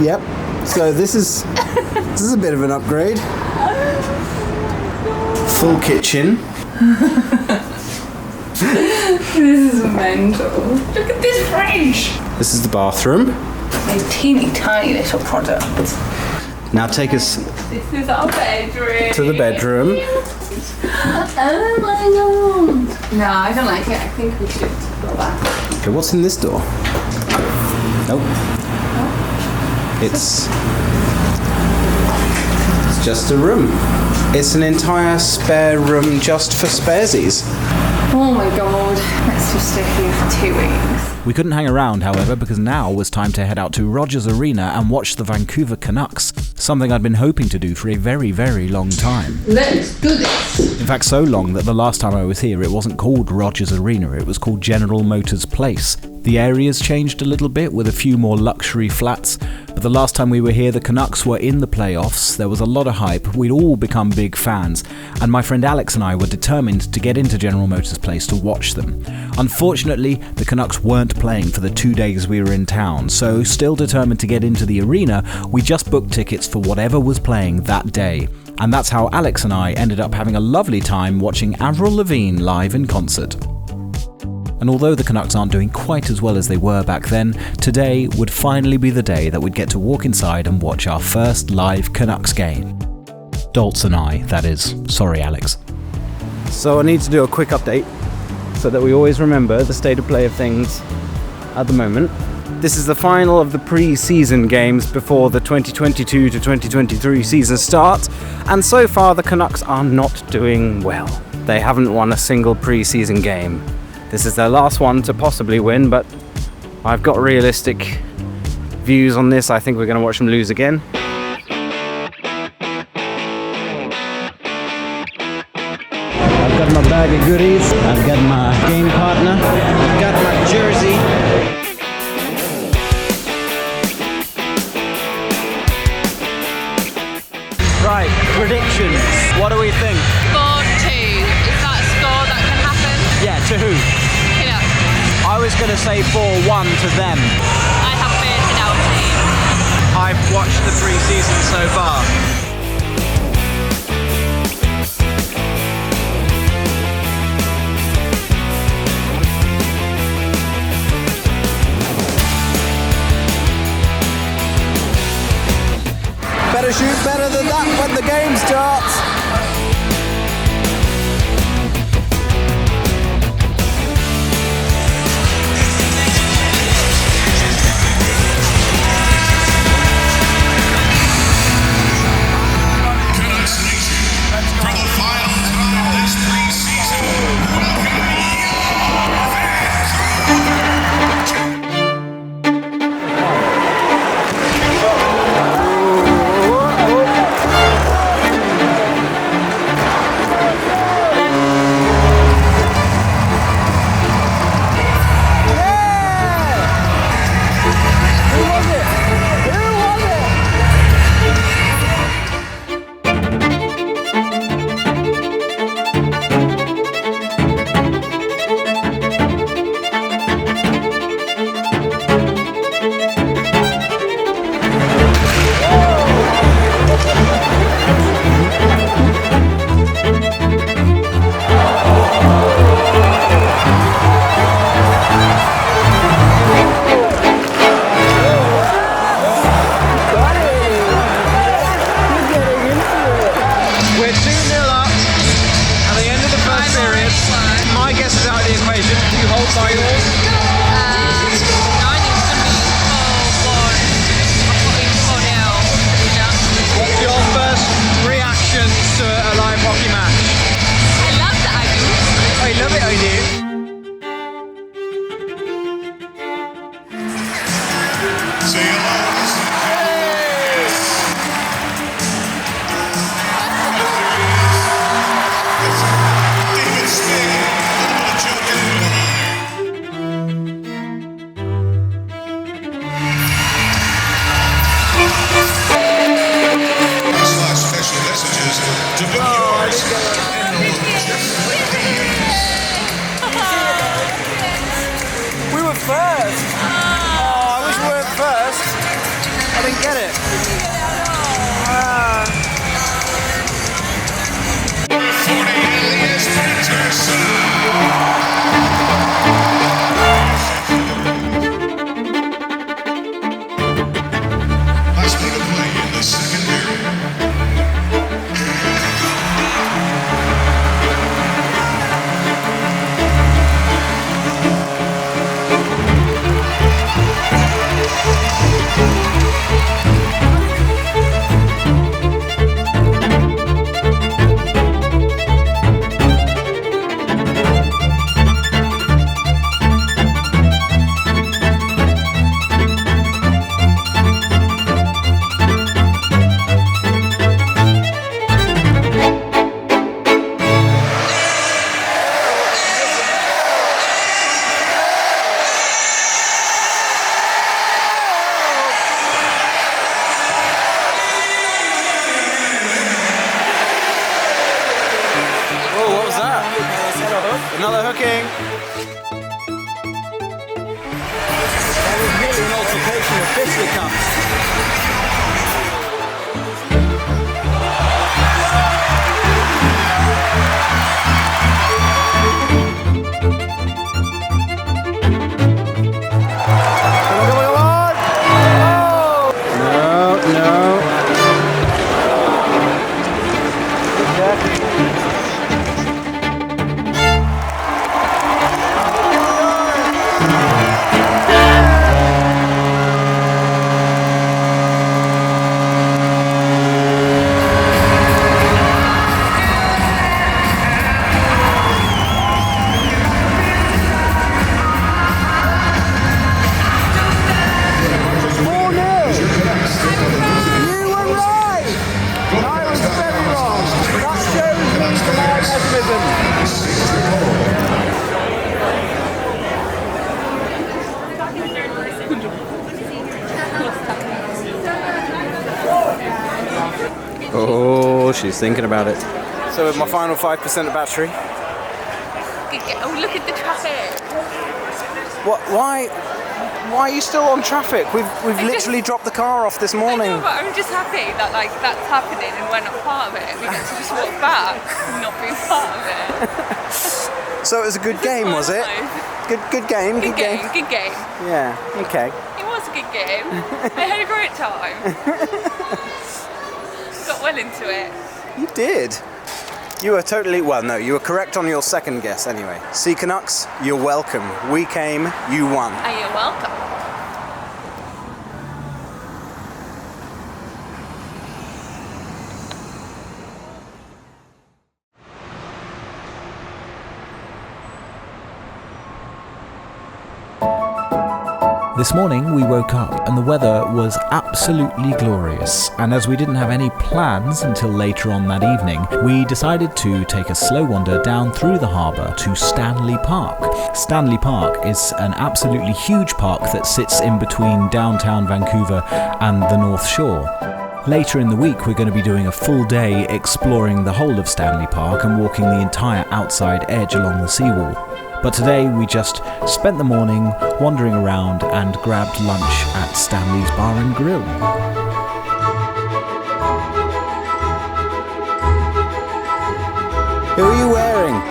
Yep. So this is a bit of an upgrade. Full kitchen. This is mental. Look at this fridge. This is the bathroom. A teeny tiny little product. Now take us This is our bedroom. to the bedroom. Oh my god. No, I don't like it. I think we should go back. Okay, what's in this door? Nope. It's just a room. It's an entire spare room just for sparesies. Oh my god. Let's just stay here for 2 weeks. We couldn't hang around, however, because now was time to head out to Rogers Arena and watch the Vancouver Canucks, something I'd been hoping to do for a very, very long time. Let's do this. In fact, so long that the last time I was here it wasn't called Rogers Arena, it was called General Motors Place. The area's changed a little bit with a few more luxury flats, but the last time we were here the Canucks were in the playoffs, there was a lot of hype, we'd all become big fans, and my friend Alex and I were determined to get into General Motors Place to watch them. Unfortunately, the Canucks weren't playing for the 2 days we were in town, so still determined to get into the arena, we just booked tickets for whatever was playing that day. And that's how Alex and I ended up having a lovely time watching Avril Lavigne live in concert. And although the Canucks aren't doing quite as well as they were back then, today would finally be the day that we'd get to walk inside and watch our first live Canucks game. Doltz and I, that is. Sorry, Alex. So I need to do a quick update so that we always remember the state of play of things at the moment. This is the final of the pre-season games before the 2022 to 2023 season starts, and so far the Canucks are not doing well. They haven't won a single pre-season game. This is their last one to possibly win, but I've got realistic views on this. I think we're going to watch them lose again. I've got my bag of goodies, I've got my game partner, I've got my jersey. Right, predictions. What do we think? 4-2. Is that a score that can happen? Yeah, to who? Yeah. I was going to say 4-1 to them. I have faith in our team. I've watched the pre-season so far. Better shoot better than that when the game starts. Canucks Nation, for the final time this preseason, We're 2-0 up at the end of the first period. My guess is out of the equation. Do you hold by yours? I think it's going to be 4-1. What's your first reaction to a live hockey match? I love that I do. I love it, I do. say hello. David Smith, a little bit of joking going on here. Slash special messages to book yours. We were first. Oh, I wish we weren't first. Really an altercation of fisticuffs. Oh, she's thinking about it. So with my final 5% of battery. Oh, look at the traffic. What? Why are you still on traffic? We've literally dropped the car off this morning. I know, but I'm just happy that that's happening and we're not part of it. We get to just walk back and not be part of it. So it was a good game, was it? Good game. Good game. Yeah. Okay. It was a good game. I had a great time. Got well into it. You did. You were totally, well, no, you were correct on your second guess anyway. See, Canucks, you're welcome. We came, you won. And you're welcome. This morning we woke up and the weather was absolutely glorious, and as we didn't have any plans until later on that evening, we decided to take a slow wander down through the harbour to Stanley Park. Stanley Park is an absolutely huge park that sits in between downtown Vancouver and the North Shore. Later in the week we're going to be doing a full day exploring the whole of Stanley Park and walking the entire outside edge along the seawall. But today we just spent the morning wandering around and grabbed lunch at Stanley's Bar and Grill. Who are you wearing?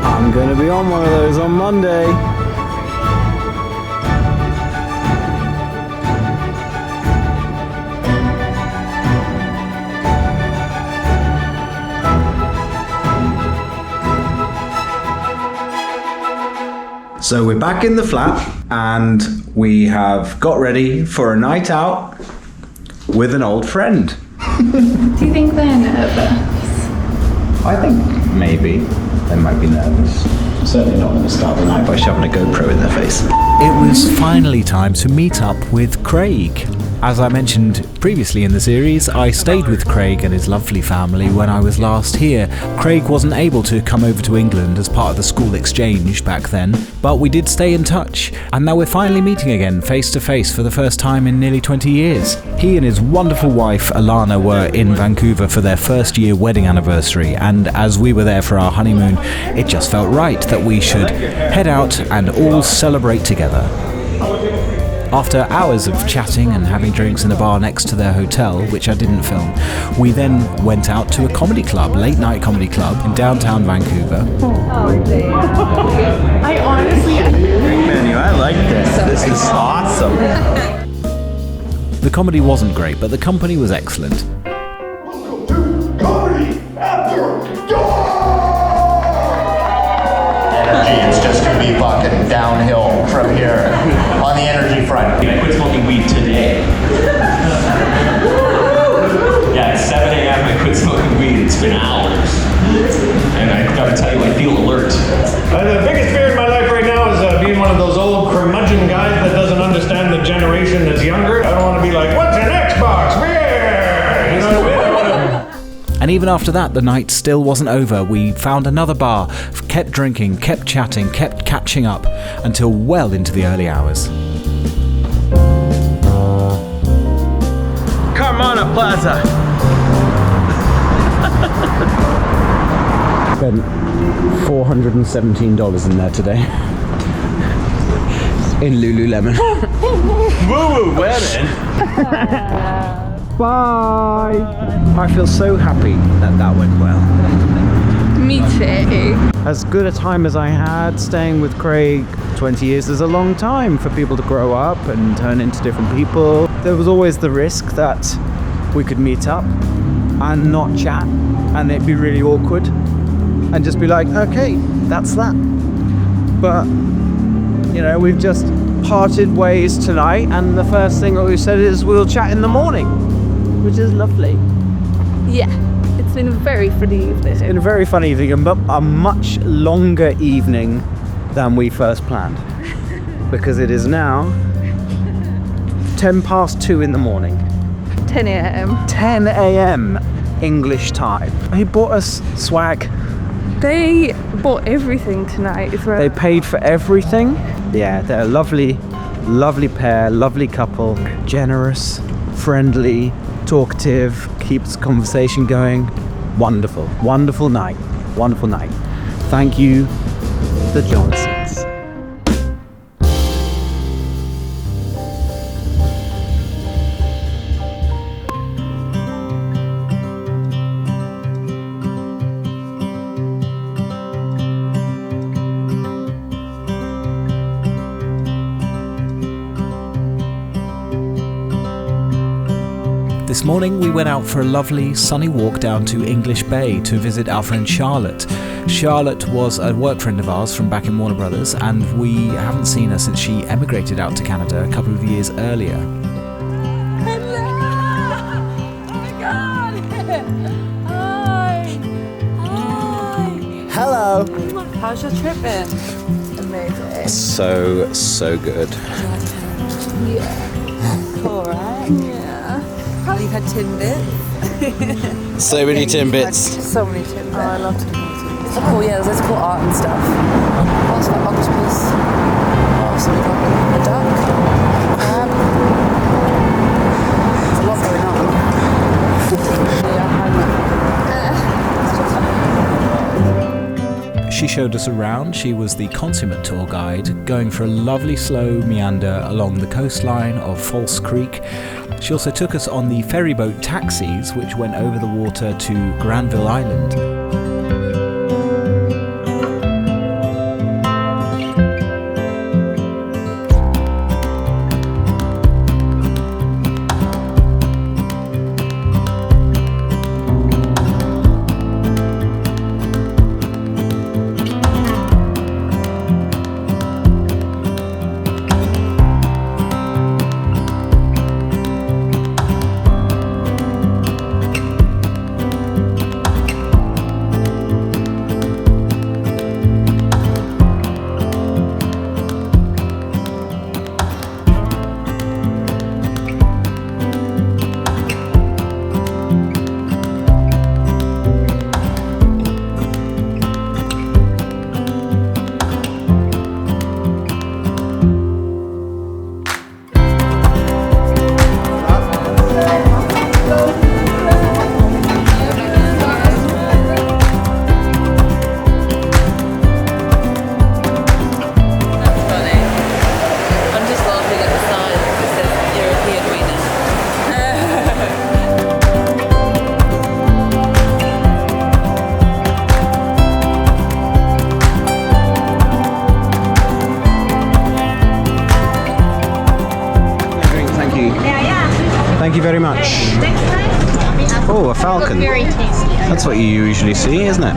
I'm going to be on one of those on Monday. So we're back in the flat and we have got ready for a night out with an old friend. Do you think they're nervous? I think maybe they might be nervous. Certainly not going to start the night by shoving a GoPro in their face. It was finally time to meet up with Craig. As I mentioned previously in the series, I stayed with Craig and his lovely family when I was last here. Craig wasn't able to come over to England as part of the school exchange back then, but we did stay in touch, and now we're finally meeting again face to face for the first time in nearly 20 years. He and his wonderful wife Alana were in Vancouver for their first year wedding anniversary, and as we were there for our honeymoon, it just felt right that we should head out and all celebrate together. After hours of chatting and having drinks in a bar next to their hotel, which I didn't film, we then went out to a comedy club, late night comedy club in downtown Vancouver. I honestly... Great menu, I like this. This is awesome. The comedy wasn't great, but the company was excellent. Welcome to Comedy After Dark! Energy, it's just gonna be fucking downhill from here on the energy front. I quit smoking weed today. Yeah, it's 7 a.m. I quit smoking weed. It's been hours. And I gotta tell you, I feel alert. The biggest fear in my life right now is being one of those old curmudgeon guys that doesn't understand the generation that's younger. I don't want to be like, what's an Xbox? Yeah! You know what I mean? And even after that, the night still wasn't over. We found another bar, kept drinking, kept chatting, kept catching up until well into the early hours. Carmana Plaza. Spent $417 in there today. In Lululemon. Woo-woo women! Bye! I feel so happy that went well. Me too. As good a time as I had staying with Craig, 20 years is a long time for people to grow up and turn into different people. There was always the risk that we could meet up and not chat and it'd be really awkward and just be like, okay, that's that. But, you know, we've just parted ways tonight and the first thing that we said is we'll chat in the morning, which is lovely. Yeah, it's been a very funny evening. It's been a very fun evening, but a much longer evening than we first planned. Because it is now 2:10 in the morning. 10 a.m. 10 a.m. English time. He bought us swag. They bought everything tonight as well. They paid for everything. Yeah, they're a lovely, lovely pair, lovely couple. Generous, friendly, talkative, keeps conversation going. Wonderful, wonderful night. Wonderful night. Thank you, the Johnsons. This morning we went out for a lovely sunny walk down to English Bay to visit our friend Charlotte. Charlotte was a work friend of ours from back in Warner Brothers, and we haven't seen her since she emigrated out to Canada a couple of years earlier. Hello! Oh my god! Hi! Hi! Hello. How's your trip been? Amazing. So good. Yeah. Alright. Yeah. You've had Timbits. So many Timbits. So many Timbits. Oh, I love Timbits. It's cool, yeah, there's cool art and stuff. Also got octopus. Also we got a duck. Crab. There's a lot going on. She showed us around. She was the consummate tour guide, going for a lovely slow meander along the coastline of False Creek. She also took us on the ferryboat taxis, which went over the water to Granville Island. much. Oh, a falcon. Very tasty. That's what you usually see, isn't it?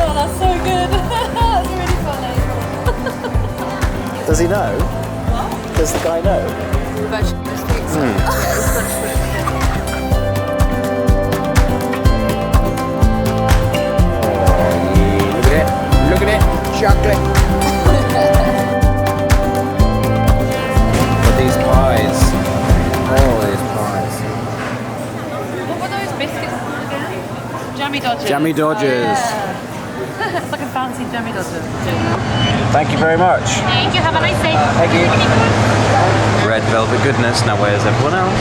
Oh, that's so good. That's really funny. Does he know? What? Does the guy know? We've actually just tweaked some. Look at it, chocolate. But these pies. Oh, these pies. What were those biscuits called again? Jammy Dodgers. Jammy Dodgers. It's like a fancy Jammy Dodger. Thank you very much. Thank you. Have a nice day. Thank you. Red velvet goodness. Now where's everyone else?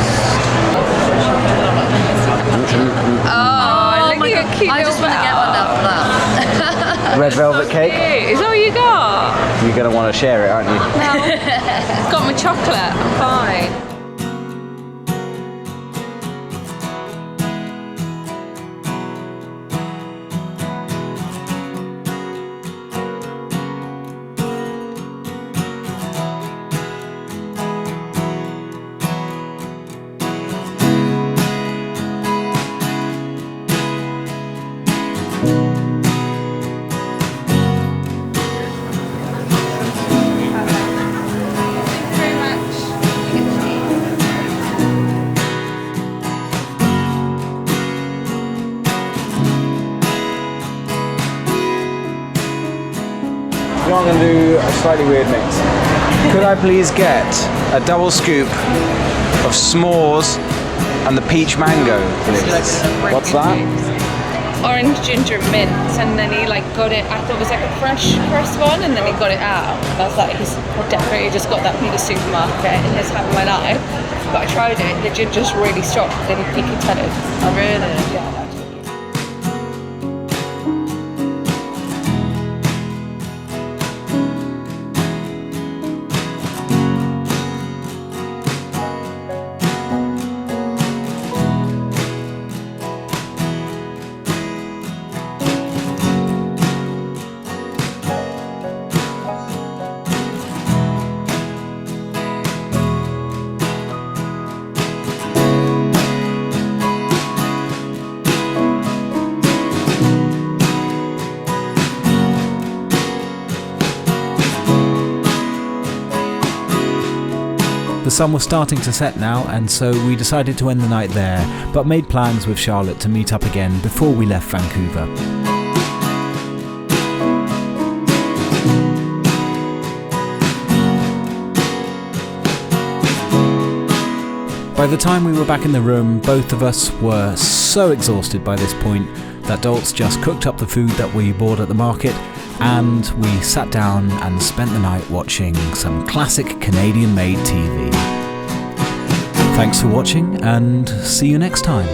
Oh, look at your cute. I just want to get one now for that. Red velvet cake. Is that what you got? You're going to want to share it, aren't you? No. Got my chocolate. I'm fine. You know, I'm going to do a slightly weird mix. Could I please get a double scoop of s'mores and the peach mango, please? What's that? Orange ginger mint, and then he got it. I thought it was a fresh one, and then he got it out. I was like, he's definitely just got that from the supermarket in his hand my life. But I tried it. The ginger's really strong. Then you can tell it. I really yeah. The sun was starting to set now, and so we decided to end the night there, but made plans with Charlotte to meet up again before we left Vancouver. By the time we were back in the room, both of us were so exhausted by this point that Doltz just cooked up the food that we bought at the market, and we sat down and spent the night watching some classic Canadian-made TV. Thanks for watching, and see you next time.